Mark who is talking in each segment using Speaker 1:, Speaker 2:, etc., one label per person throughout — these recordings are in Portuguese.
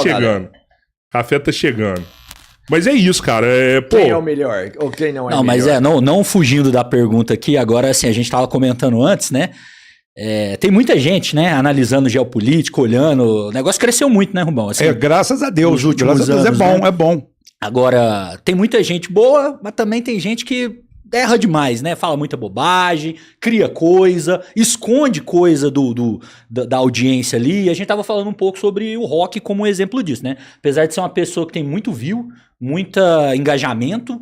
Speaker 1: chegando. Café tá chegando. Mas é isso, cara.
Speaker 2: Quem é o melhor? Ou quem não é
Speaker 3: não,
Speaker 2: melhor?
Speaker 3: Mas não fugindo da pergunta aqui, agora assim, a gente tava comentando antes, né? Tem muita gente, né, analisando geopolítica, olhando. O negócio cresceu muito, né, Rubão? Assim,
Speaker 4: graças a Deus.
Speaker 3: nos últimos
Speaker 4: Graças a Deus
Speaker 3: anos,
Speaker 4: é bom,
Speaker 3: né?
Speaker 4: é bom.
Speaker 3: Agora, tem muita gente boa, mas também tem gente que erra demais, né? Fala muita bobagem, cria coisa, esconde coisa da audiência ali. E a gente tava falando um pouco sobre o Rock como exemplo disso, né? Apesar de ser uma pessoa que tem muito view, muito engajamento,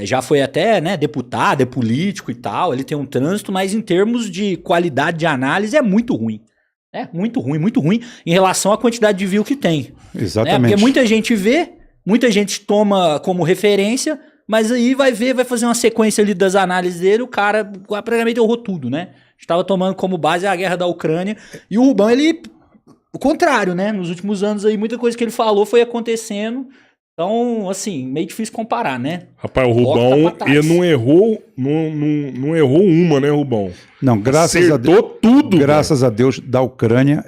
Speaker 3: já foi até, né, deputado, é político e tal, ele tem um trânsito, mas em termos de qualidade de análise é muito ruim. Muito ruim em relação à quantidade de view que tem.
Speaker 4: Exatamente.
Speaker 3: Porque muita gente vê, muita gente toma como referência, mas aí vai fazer uma sequência ali das análises dele, o cara praticamente errou tudo, né? Estava tomando como base a guerra da Ucrânia, e o Rubão, o contrário, né? Nos últimos anos aí, muita coisa que ele falou foi acontecendo. Então, assim, meio difícil comparar, né?
Speaker 1: Rapaz, o Rubão, ele não errou uma, né, Rubão?
Speaker 4: Não, graças a Deus.
Speaker 1: Tudo.
Speaker 4: Graças a Deus, da Ucrânia,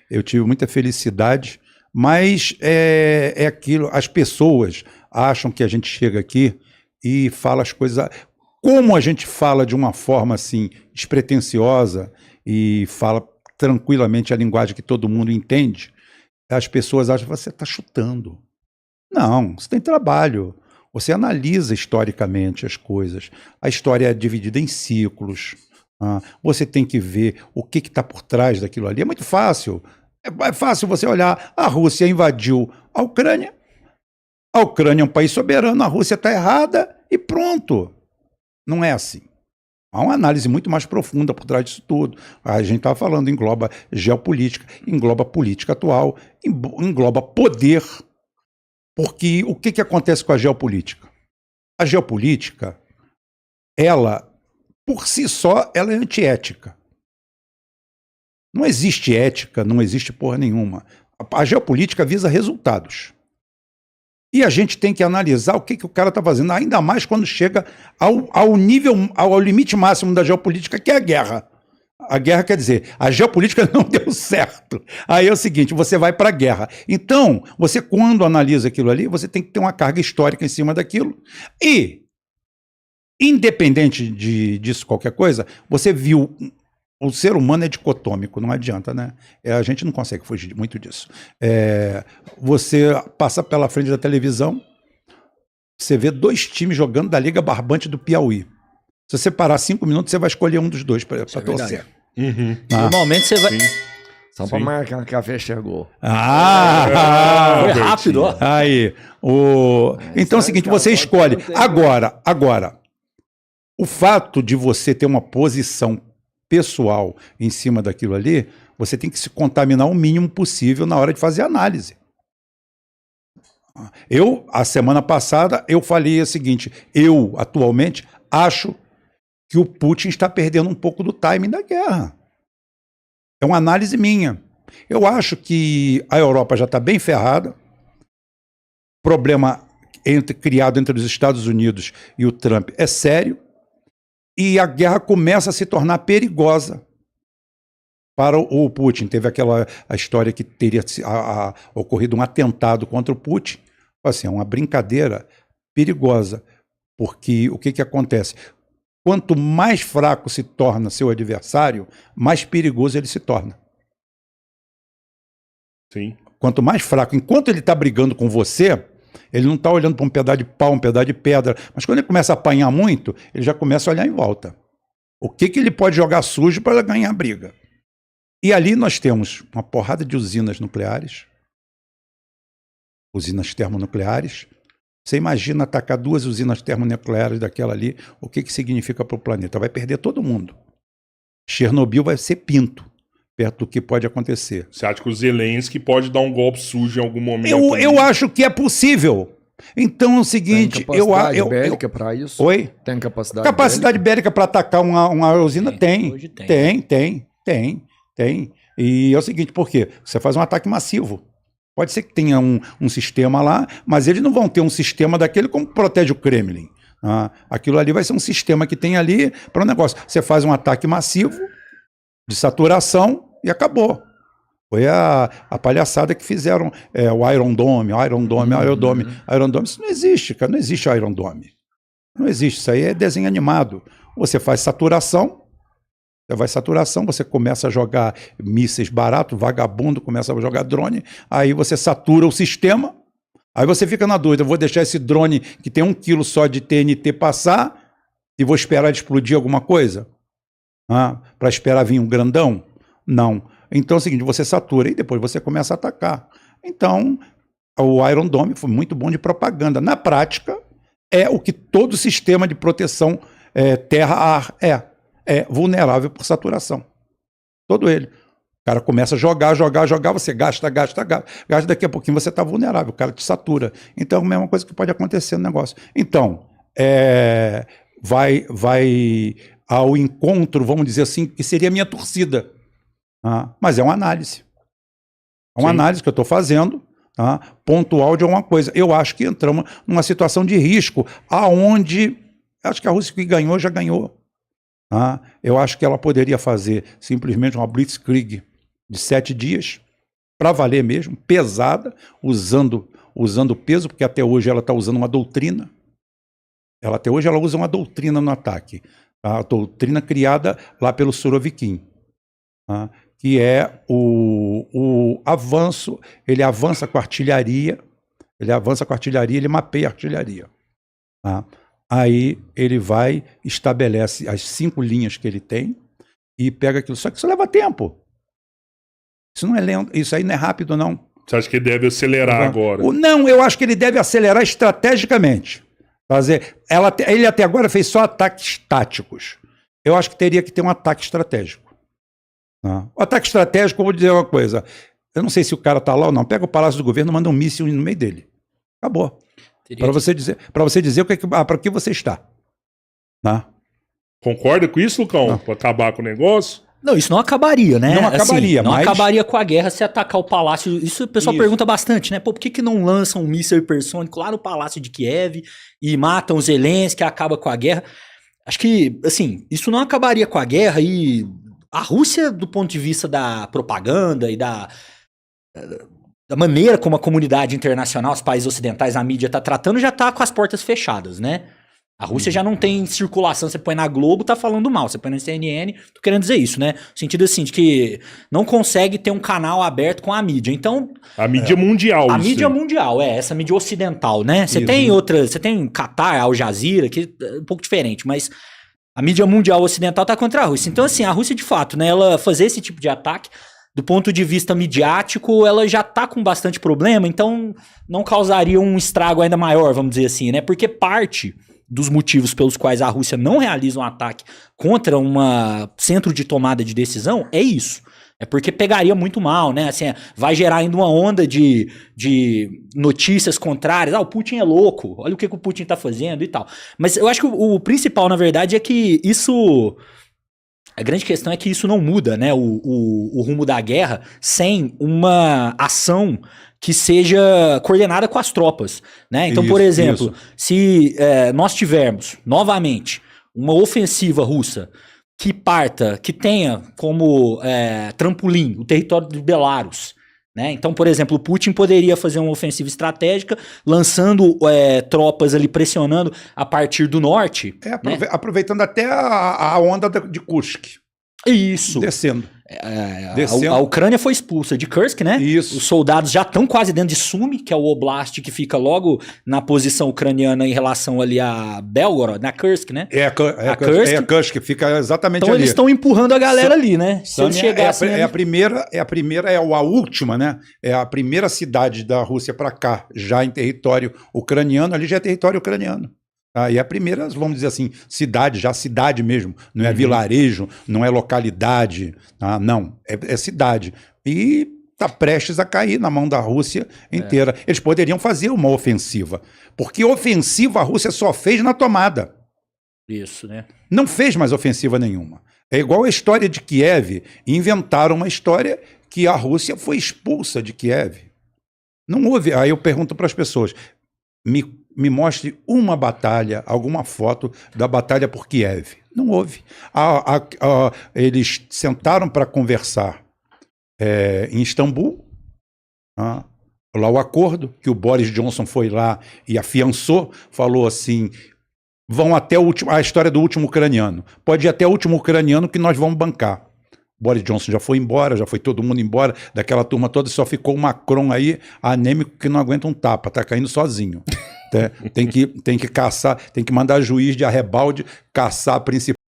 Speaker 4: eu tive muita felicidade, mas é aquilo, as pessoas acham que a gente chega aqui e fala as coisas. Como a gente fala de uma forma assim, despretensiosa e fala tranquilamente a linguagem que todo mundo entende, as pessoas acham que você está chutando. Não, você tem trabalho. Você analisa historicamente as coisas. A história é dividida em ciclos. Você tem que ver o que está por trás daquilo ali. É muito fácil. É fácil você olhar. A Rússia invadiu a Ucrânia. A Ucrânia é um país soberano. A Rússia está errada e pronto. Não é assim. Há uma análise muito mais profunda por trás disso tudo. A gente estava falando, engloba geopolítica, engloba política atual, engloba poder. Porque o que acontece com a geopolítica? A geopolítica, ela, por si só, ela é antiética. Não existe ética, não existe porra nenhuma. A geopolítica visa resultados. E a gente tem que analisar o que o cara está fazendo, ainda mais quando chega ao limite máximo da geopolítica, que é a guerra. A guerra quer dizer, a geopolítica não deu certo. Aí é o seguinte, você vai para a guerra. Então, você quando analisa aquilo ali, você tem que ter uma carga histórica em cima daquilo. E, independente disso, qualquer coisa, você viu, o ser humano é dicotômico, não adianta, né? A gente não consegue fugir muito disso. Você passa pela frente da televisão, você vê 2 times jogando da Liga Barbante do Piauí. Se você parar 5 minutos, você vai escolher um dos dois para torcer.
Speaker 1: Uhum.
Speaker 3: Normalmente você vai...
Speaker 1: Sim.
Speaker 2: Só para marcar que o café chegou.
Speaker 3: Foi rápido, ó.
Speaker 4: Aí. Então é o seguinte, você escolhe. Agora, o fato de você ter uma posição pessoal em cima daquilo ali, você tem que se contaminar o mínimo possível na hora de fazer análise. A semana passada, eu falei o seguinte, eu, atualmente, acho que o Putin está perdendo um pouco do timing da guerra. É uma análise minha. Eu acho que a Europa já está bem ferrada. O problema criado entre os Estados Unidos e o Trump é sério. E a guerra começa a se tornar perigosa para o Putin. Teve a história que teria ocorrido um atentado contra o Putin. Assim, é uma brincadeira perigosa. Porque o que acontece? Quanto mais fraco se torna seu adversário, mais perigoso ele se torna.
Speaker 1: Sim.
Speaker 4: Quanto mais fraco, enquanto ele está brigando com você, ele não está olhando para um pedaço de pau, um pedaço de pedra, mas quando ele começa a apanhar muito, ele já começa a olhar em volta. O que ele pode jogar sujo para ganhar a briga? E ali nós temos uma porrada de usinas nucleares, usinas termonucleares. Você imagina atacar 2 usinas termonucleares daquela ali, o que significa para o planeta? Vai perder todo mundo. Chernobyl vai ser pinto, perto do que pode acontecer.
Speaker 1: Você acha que o Zelensky pode dar um golpe sujo em algum momento?
Speaker 4: Eu acho que é possível. Então é o seguinte...
Speaker 2: Tem capacidade bélica para isso?
Speaker 4: Oi?
Speaker 2: Tem
Speaker 4: capacidade bélica para atacar uma usina? Tem.
Speaker 3: Hoje
Speaker 4: Tem. E é o seguinte, por quê? Você faz um ataque massivo. Pode ser que tenha um sistema lá, mas eles não vão ter um sistema daquele como protege o Kremlin. Aquilo ali vai ser um sistema que tem ali para um negócio. Você faz um ataque massivo, de saturação, e acabou. Foi a palhaçada que fizeram o Iron Dome, Iron Dome, Iron Dome, Iron Dome. Isso não existe, cara. Não existe Iron Dome. Não existe. Isso aí é desenho animado. Você faz saturação. Você vai saturação, você começa a jogar mísseis baratos, vagabundo, começa a jogar drone, aí você satura o sistema, aí você fica na dúvida, eu vou deixar esse drone que tem 1 quilo só de TNT passar e vou esperar ele explodir alguma coisa? Para esperar vir um grandão? Não. Então é o seguinte, você satura e depois você começa a atacar. Então, o Iron Dome foi muito bom de propaganda. Na prática, é o que todo sistema de proteção terra-ar é vulnerável por saturação. Todo ele. O cara começa a jogar, você gasta, daqui a pouquinho você está vulnerável, o cara te satura. Então, é a mesma coisa que pode acontecer no negócio. Então, vai ao encontro, vamos dizer assim, que seria a minha torcida. Mas é uma análise. É uma análise que eu estou fazendo, pontual de alguma coisa. Eu acho que entramos numa situação de risco, aonde acho que a Rússia que ganhou, já ganhou. Eu acho que ela poderia fazer simplesmente uma blitzkrieg de 7 dias, para valer mesmo, pesada, usando peso, porque até hoje ela está usando uma doutrina. Até hoje ela usa uma doutrina no ataque. A doutrina criada lá pelo Surovikin, que é o avanço, ele avança com a artilharia, ele mapeia a artilharia. Aí ele vai, estabelece as 5 linhas que ele tem e pega aquilo. Só que isso leva tempo. Isso não é lento, isso aí não é rápido, não.
Speaker 1: Você acha que ele deve acelerar agora?
Speaker 4: Não, eu acho que ele deve acelerar estrategicamente. Ele até agora fez só ataques táticos. Eu acho que teria que ter um ataque estratégico. O ataque estratégico, eu vou dizer uma coisa. Eu não sei se o cara está lá ou não. Pega o Palácio do Governo, manda um míssil no meio dele. Acabou. Para você dizer para que você está.
Speaker 1: Concorda com isso, Lucão? Para acabar com o negócio?
Speaker 3: Não, isso não acabaria, né?
Speaker 4: Não acabaria,
Speaker 3: não acabaria com a guerra se atacar o palácio. Isso o pessoal pergunta bastante, né? Por que não lançam um míssil hipersônico lá no palácio de Kiev e matam os Zelensky, acaba com a guerra? Acho que, assim, isso não acabaria com a guerra e a Rússia, do ponto de vista da propaganda e da maneira como a comunidade internacional, os países ocidentais, a mídia tá tratando, já tá com as portas fechadas, né? A Rússia já não tem circulação, você põe na Globo, tá falando mal, você põe na CNN, tô querendo dizer isso, né? No sentido assim, de que não consegue ter um canal aberto com a mídia, então...
Speaker 1: A mídia mundial.
Speaker 3: A mídia mundial, essa mídia ocidental, né? Você tem outras, você tem Qatar, Al Jazeera, que é um pouco diferente, mas a mídia mundial ocidental tá contra a Rússia. Então assim, a Rússia de fato, né, ela fazer esse tipo de ataque, do ponto de vista midiático, ela já tá com bastante problema, então não causaria um estrago ainda maior, vamos dizer assim, né? Porque parte dos motivos pelos quais a Rússia não realiza um ataque contra um centro de tomada de decisão é isso. É porque pegaria muito mal, né? Assim, vai gerar ainda uma onda de notícias contrárias. O Putin é louco, olha o que o Putin tá fazendo e tal. Mas eu acho que o principal, na verdade, é que isso... A grande questão é que isso não muda, né, o rumo da guerra sem uma ação que seja coordenada com as tropas, né? Então, por exemplo, se nós tivermos, novamente, uma ofensiva russa que tenha como trampolim o território de Belarus, né? Então, por exemplo, o Putin poderia fazer uma ofensiva estratégica, lançando tropas ali, pressionando a partir do norte. Né?
Speaker 4: Aproveitando até a onda de Kursk.
Speaker 3: Isso.
Speaker 4: Descendo.
Speaker 3: A Ucrânia foi expulsa de Kursk, né?
Speaker 4: Isso.
Speaker 3: Os soldados já estão quase dentro de Sumy, que é o oblast que fica logo na posição ucraniana em relação ali a Belgorod, na Kursk, né?
Speaker 4: Kursk, fica exatamente
Speaker 3: então ali. Então eles estão empurrando a galera ali, né?
Speaker 4: Se eles chegassem a última, né? É a primeira cidade da Rússia para cá, já em território ucraniano, ali já é território ucraniano. E a primeira, vamos dizer assim, cidade mesmo, não é vilarejo, não é localidade, não, é cidade. E está prestes a cair na mão da Rússia inteira. Eles poderiam fazer uma ofensiva, porque ofensiva a Rússia só fez na tomada.
Speaker 3: Isso, né?
Speaker 4: Não fez mais ofensiva nenhuma. É igual a história de Kiev, inventaram uma história que a Rússia foi expulsa de Kiev. Não houve, aí eu pergunto para as pessoas, me mostre uma batalha, alguma foto da batalha por Kiev. Não houve. Eles sentaram para conversar em Istambul, lá o acordo, que o Boris Johnson foi lá e afiançou, falou assim, vão até a história do último ucraniano. Pode ir até o último ucraniano que nós vamos bancar. Boris Johnson já foi embora, já foi todo mundo embora, daquela turma toda, só ficou o Macron aí, anêmico, que não aguenta um tapa, tá caindo sozinho. Tem que caçar, tem que mandar juiz de arrebalde caçar a principal